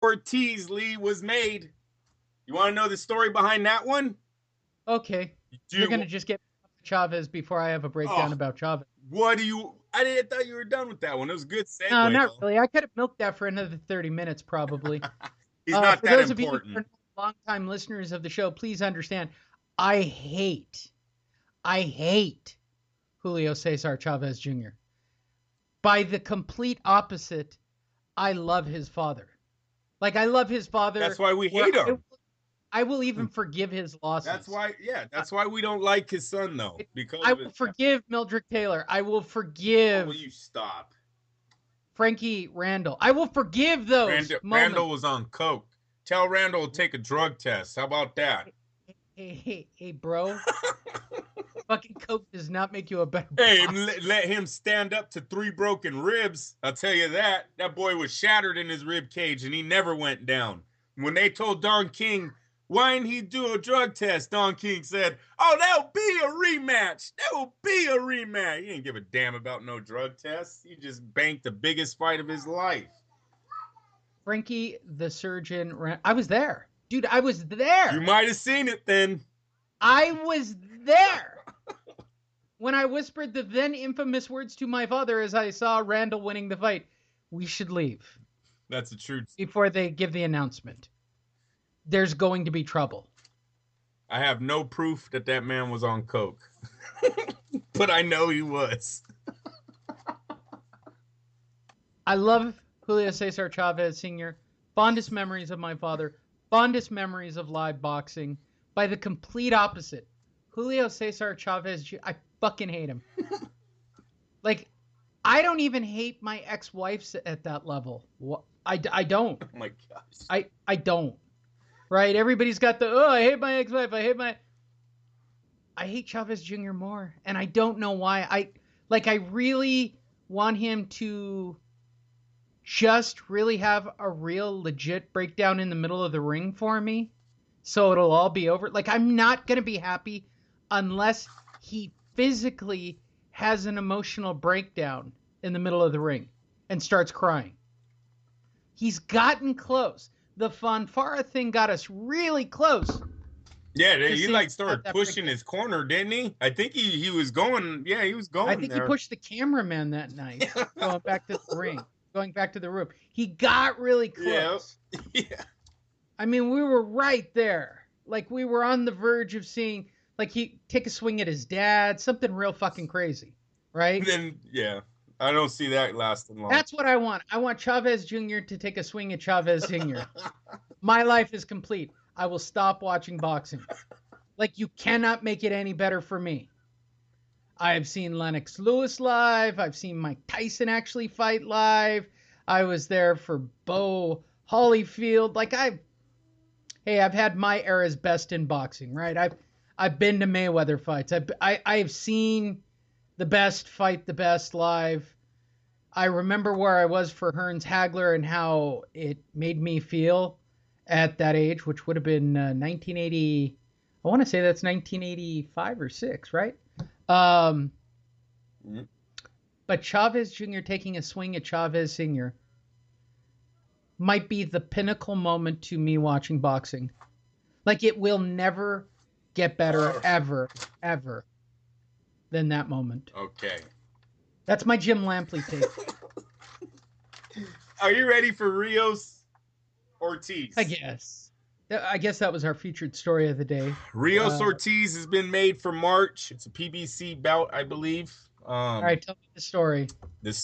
Ortiz, Lee, was made. You want to know the story behind that one? Okay. You're going to just get Chavez before I have a breakdown about Chavez. What do you... I thought you were done with that one. It was a good segue. No, not really. I could have milked that for another 30 minutes, probably. He's not for that those important. of you who are long-time listeners of the show, please understand, I hate Julio Cesar Chavez Jr. By the complete opposite, I love his father. Like, I love his father. That's why we hate him. I will even forgive his losses. That's why we don't like his son, though. Because I will forgive Mildred Taylor. I will forgive. Will you stop? Frankie Randall. I will forgive those moments. Randall was on coke. Tell Randall to take a drug test. How about that? Hey, bro. Fucking coke does not make you a better Hey, let him stand up to 3 broken ribs. I'll tell you that. That boy was shattered in his rib cage, and he never went down. When they told Don King, why didn't he do a drug test? Don King said, oh, that'll be a rematch. That will be a rematch. He didn't give a damn about no drug tests. He just banked the biggest fight of his life. Frankie the Surgeon. I was there. Dude, I was there. You might have seen it then. I was there. When I whispered the then infamous words to my father as I saw Randall winning the fight, we should leave. That's the truth. Before they give the announcement. There's going to be trouble. I have no proof that man was on coke. But I know he was. I love Julio Cesar Chavez Sr. Fondest memories of my father. Fondest memories of live boxing. By the complete opposite. Julio Cesar Chavez Jr. I fucking hate him. Like, I don't even hate my ex-wives at that level. I don't. Oh my gosh. I don't. Right? Everybody's got I hate my ex-wife. I hate Chavez Jr. more. And I don't know why. I really want him to just really have a real legit breakdown in the middle of the ring for me. So it'll all be over. Like, I'm not going to be happy unless he physically has an emotional breakdown in the middle of the ring and starts crying. He's gotten close. The fanfare thing got us really close. Yeah, he started pushing his corner, didn't he? I think he was going. Yeah, he was going. I think he pushed the cameraman that night, going back to the ring, going back to the room. He got really close. Yeah. I mean, we were right there. Like, we were on the verge of seeing, like, he take a swing at his dad, something real fucking crazy, right? Then, yeah. I don't see that lasting long. That's what I want. I want Chavez Jr. to take a swing at Chavez Sr. My life is complete. I will stop watching boxing. Like, you cannot make it any better for me. I've seen Lennox Lewis live. I've seen Mike Tyson actually fight live. I was there for Bo Holyfield. Like, I've had my era's best in boxing, right? I've been to Mayweather fights. I've seen the best fight the best live. I remember where I was for Hearns Hagler and how it made me feel at that age, which would have been 1980. I want to say that's 1985 or 6, right? But Chavez Jr. taking a swing at Chavez Sr. might be the pinnacle moment to me watching boxing. Like, it will never get better ever than that moment. Okay. That's my Jim Lampley take. Are you ready for Rios Ortiz? I guess that was our featured story of the day. Rios Ortiz has been made for March. It's a PBC bout, I believe. All right, tell me the story.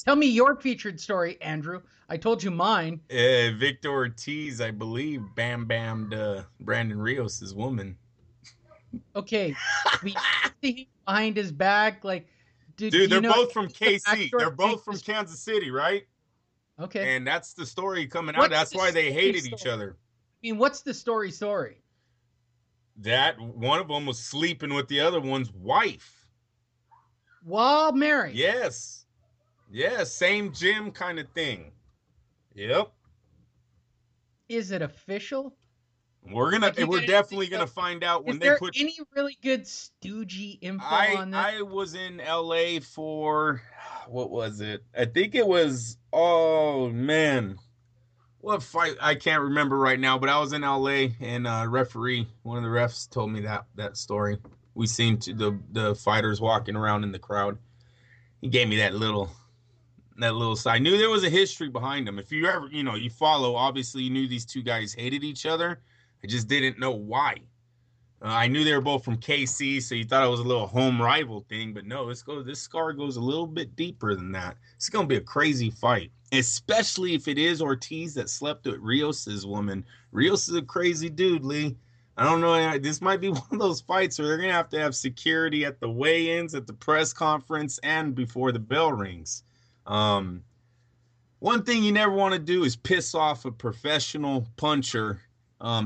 Tell me your featured story, Andrew. I told you mine. Victor Ortiz, I believe, bam-bammed Brandon Rios' woman. Okay. We see behind his back, like... Dude, they're both from KC. They're both from Kansas City, right? Okay. And that's the story coming out. That's why they hated each other. I mean, what's the story? That one of them was sleeping with the other one's wife. While married? Yes. Yeah, same gym kind of thing. Yep. Is it official? We're definitely gonna find out when they put. Is there any really good stoogey info on this? I was in LA for, what was it? I think it was. Oh man, What fight? I can't remember right now, but I was in LA and referee, one of the refs told me that story. We seen the fighters walking around in the crowd. He gave me that little side. I knew there was a history behind them. If you ever, you follow, obviously you knew these two guys hated each other. I just didn't know why. I knew they were both from KC, so you thought it was a little home rival thing, but no, this scar goes a little bit deeper than that. It's gonna be a crazy fight, especially if it is Ortiz that slept with Rios's woman. Rios is a crazy dude, Lee. I don't know. This might be one of those fights where they're gonna have to have security at the weigh-ins, at the press conference, and before the bell rings. One thing you never want to do is piss off a professional puncher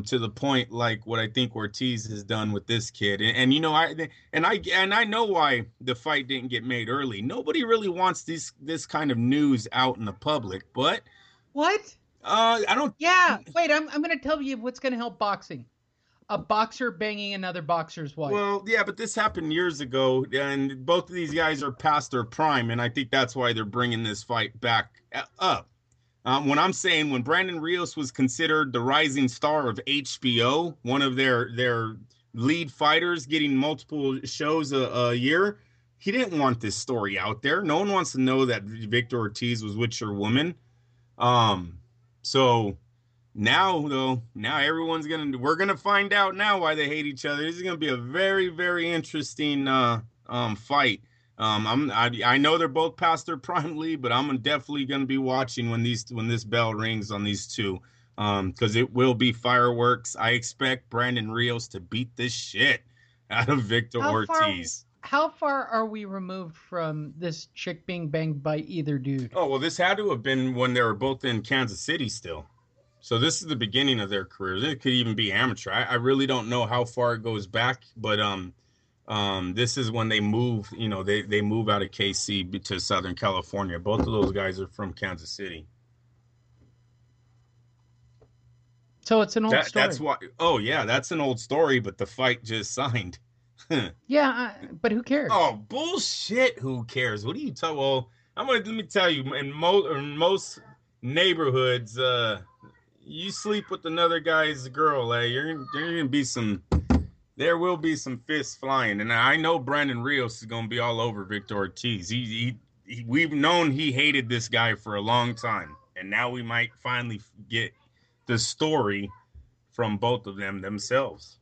to the point like what I think Ortiz has done with this kid. And I know why the fight didn't get made early. Nobody really wants this kind of news out in the public, but what? I don't. Yeah, wait. I'm going to tell you what's going to help boxing. A boxer banging another boxer's wife. Well, yeah, but this happened years ago, and both of these guys are past their prime, and I think that's why they're bringing this fight back up. When Brandon Rios was considered the rising star of HBO, one of their lead fighters getting multiple shows a year, he didn't want this story out there. No one wants to know that Victor Ortiz was with your woman. So now we're gonna find out now why they hate each other. This is gonna be a very, very interesting fight. I know they're both past their prime, Lee, but I'm definitely going to be watching when this bell rings on these two, because it will be fireworks. I expect Brandon Rios to beat this shit out of Victor Ortiz. How far are we removed from this chick being banged by either dude? Oh, well, this had to have been when they were both in Kansas City still. So this is the beginning of their careers. It could even be amateur. I really don't know how far it goes back, but this is when they move, they move out of KC to Southern California. Both of those guys are from Kansas City. So it's an old story. That's why. Oh yeah, that's an old story, but the fight just signed. Yeah, but who cares? Oh, bullshit. Who cares? What are you talking? Well, let me tell you, in most neighborhoods, you sleep with another guy's girl, there will be some fists flying. And I know Brandon Rios is going to be all over Victor Ortiz. We've known he hated this guy for a long time. And now we might finally get the story from both of them themselves.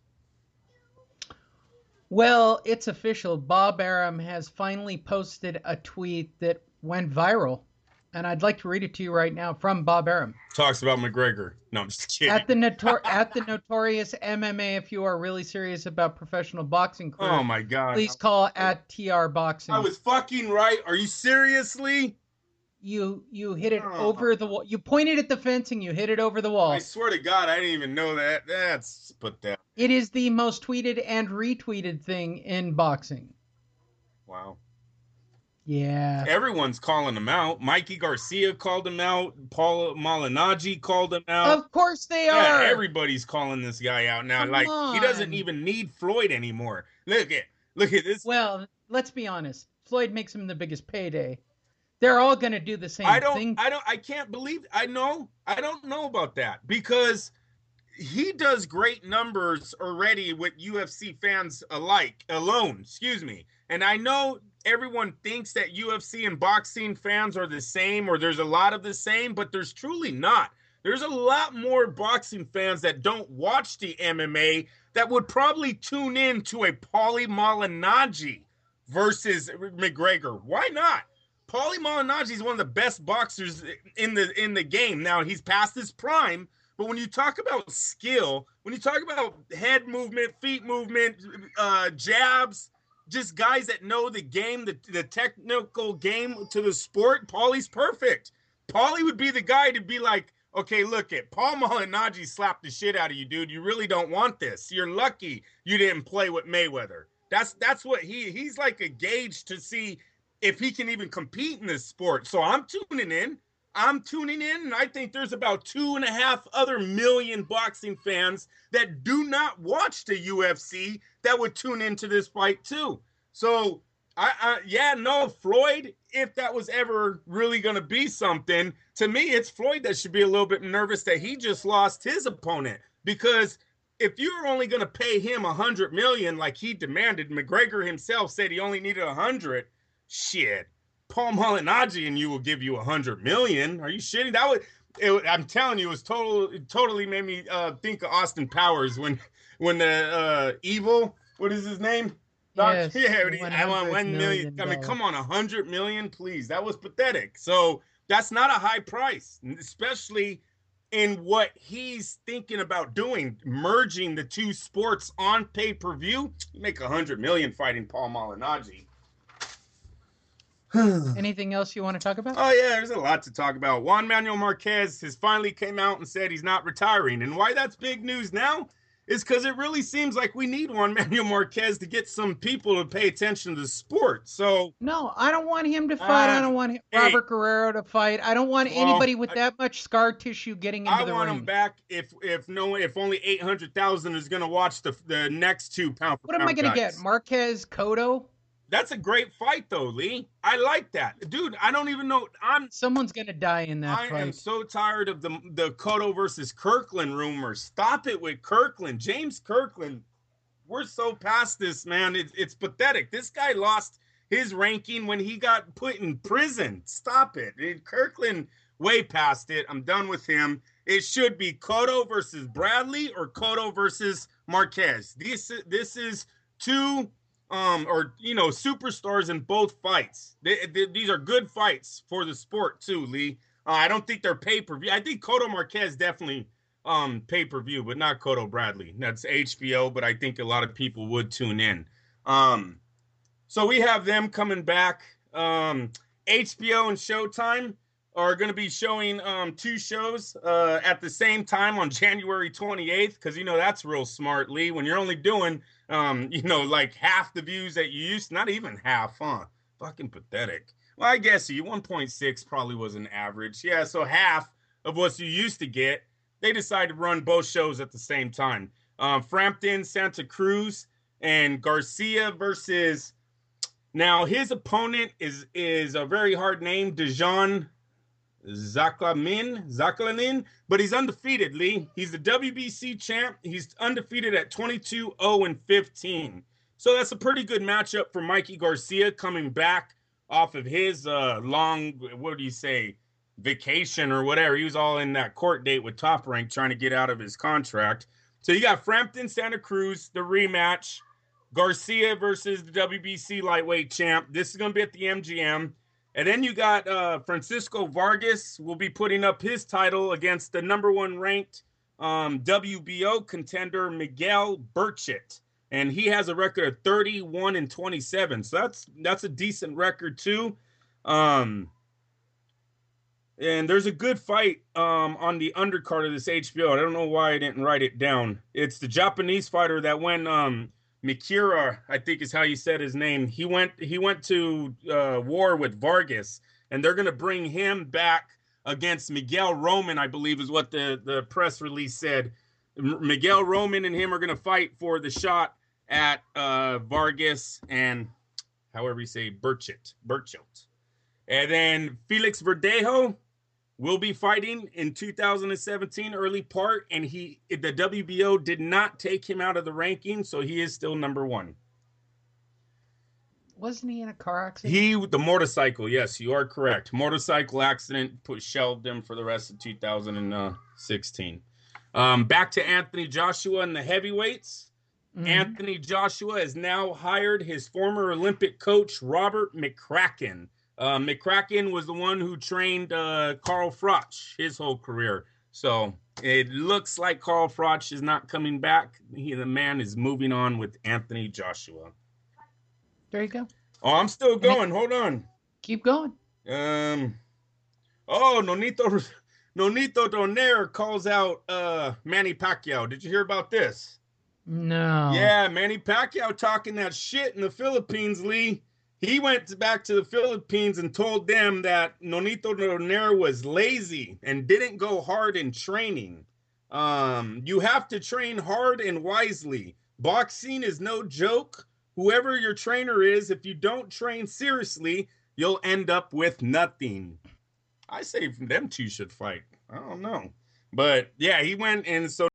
Well, it's official. Bob Arum has finally posted a tweet that went viral. And I'd like to read it to you right now from Bob Arum. Talks about McGregor. No, I'm just kidding. At the notorious MMA, if you are really serious about professional boxing career, oh my God, please call at TR Boxing. I was fucking right. Are you seriously? You hit it over the wall. You pointed at the fence and you hit it over the wall. I swear to God, I didn't even know that. It is the most tweeted and retweeted thing in boxing. Wow. Yeah. Everyone's calling him out. Mikey Garcia called him out. Paul Malignaggi called him out. Of course they are. Yeah, everybody's calling this guy out now. Come on. He doesn't even need Floyd anymore. Look at this. Well, let's be honest. Floyd makes him the biggest payday. They're all going to do the same thing. I can't believe. I don't know about that, because he does great numbers already with UFC fans alone. And I know everyone thinks that UFC and boxing fans are the same, or there's a lot of the same, but there's truly not. There's a lot more boxing fans that don't watch the MMA that would probably tune in to a Paulie Malignaggi versus McGregor. Why not? Paulie Malignaggi is one of the best boxers in the game. Now, he's past his prime, but when you talk about skill, when you talk about head movement, feet movement, jabs, just guys that know the game, the technical game to the sport, Paulie's perfect. Paulie would be the guy to be like, okay, look it, Paul Malignaggi slapped the shit out of you, dude. You really don't want this. You're lucky you didn't play with Mayweather. That's what he's like, a gauge to see if he can even compete in this sport. So I'm tuning in, and I think there's about 2.5 other million boxing fans that do not watch the UFC that would tune into this fight too. So Yeah, no, Floyd, if that was ever really going to be something, to me, it's Floyd that should be a little bit nervous that he just lost his opponent. Because if you're only going to pay him $100 million like he demanded, McGregor himself said he only needed 100. Shit, Paul Malignaggi and you will give you 100 million. Are you shitting? I'm telling you, it was totally made me think of Austin Powers when the evil, what is his name? Yes, Yeah, I want 1 million. I mean, come on, 100 million, please. That was pathetic. So that's not a high price, especially in what he's thinking about doing, merging the two sports on pay-per-view. You make 100 million fighting Paul Malignaggi. Anything else you want to talk about? Oh, yeah, there's a lot to talk about. Juan Manuel Marquez has finally came out and said he's not retiring. And why that's big news now is because it really seems like we need Juan Manuel Marquez to get some people to pay attention to the sport. So no, I don't want him to fight. I don't want Robert Guerrero to fight. I don't want anybody with that much scar tissue getting into the ring. I want him back if only 800,000 is going to watch the next two pound for pound. What am I going to get? Marquez Cotto? That's a great fight, though, Lee. I like that. Dude, I don't even know. Someone's going to die in that fight. I am so tired of the Cotto versus Kirkland rumors. Stop it with Kirkland. James Kirkland, we're so past this, man. It's pathetic. This guy lost his ranking when he got put in prison. Stop it. Kirkland, way past it. I'm done with him. It should be Cotto versus Bradley or Cotto versus Marquez. This is two... superstars in both fights. These are good fights for the sport too, Lee. I don't think they're pay-per-view. I think Cotto Marquez definitely pay-per-view, but not Cotto Bradley. That's HBO, but I think a lot of people would tune in. So we have them coming back. HBO and Showtime are going to be showing two shows at the same time on January 28th, because that's real smart, Lee. When you're only doing like half the views that you used, not even half, huh? Fucking pathetic. Well, I guess 1.6 probably was an average. Yeah, so half of what you used to get, they decided to run both shows at the same time. Frampton, Santa Cruz, and Garcia versus... Now, his opponent is a very hard name, Dejan Zachlamin, but he's undefeated, Lee. He's the WBC champ. He's undefeated at 22-0-15. So that's a pretty good matchup for Mikey Garcia coming back off of his long, vacation or whatever. He was all in that court date with Top Rank trying to get out of his contract. So you got Frampton, Santa Cruz, the rematch. Garcia versus the WBC lightweight champ. This is going to be at the MGM. And then you got Francisco Vargas will be putting up his title against the number one ranked WBO contender Miguel Burchett. And he has a record of 31-27. So that's a decent record too. And there's a good fight on the undercard of this HBO. I don't know why I didn't write it down. It's the Japanese fighter that went Mikira, I think is how you said his name. He went to war with Vargas, and they're going to bring him back against Miguel Roman, I believe is what the press release said. Miguel Roman and him are going to fight for the shot at Vargas and however you say Burchett. And then Felix Verdejo will be fighting in 2017 early part, and the WBO did not take him out of the ranking, so he is still number one. Wasn't he in a car accident? The motorcycle, yes, you are correct. Motorcycle accident shelved him for the rest of 2016. Back to Anthony Joshua and the heavyweights. Mm-hmm. Anthony Joshua has now hired his former Olympic coach, Robert McCracken. McCracken was the one who trained Carl Froch his whole career. So it looks like Carl Froch is not coming back. The man is moving on with Anthony Joshua. There you go. Oh, I'm still going. Hold on. Keep going. Nonito Donaire calls out Manny Pacquiao. Did you hear about this? No. Yeah, Manny Pacquiao talking that shit in the Philippines, Lee. He went back to the Philippines and told them that Nonito Donaire was lazy and didn't go hard in training. You have to train hard and wisely. Boxing is no joke. whoever your trainer is, if you don't train seriously, you'll end up with nothing. I say them two should fight. I don't know. But yeah, he went, and so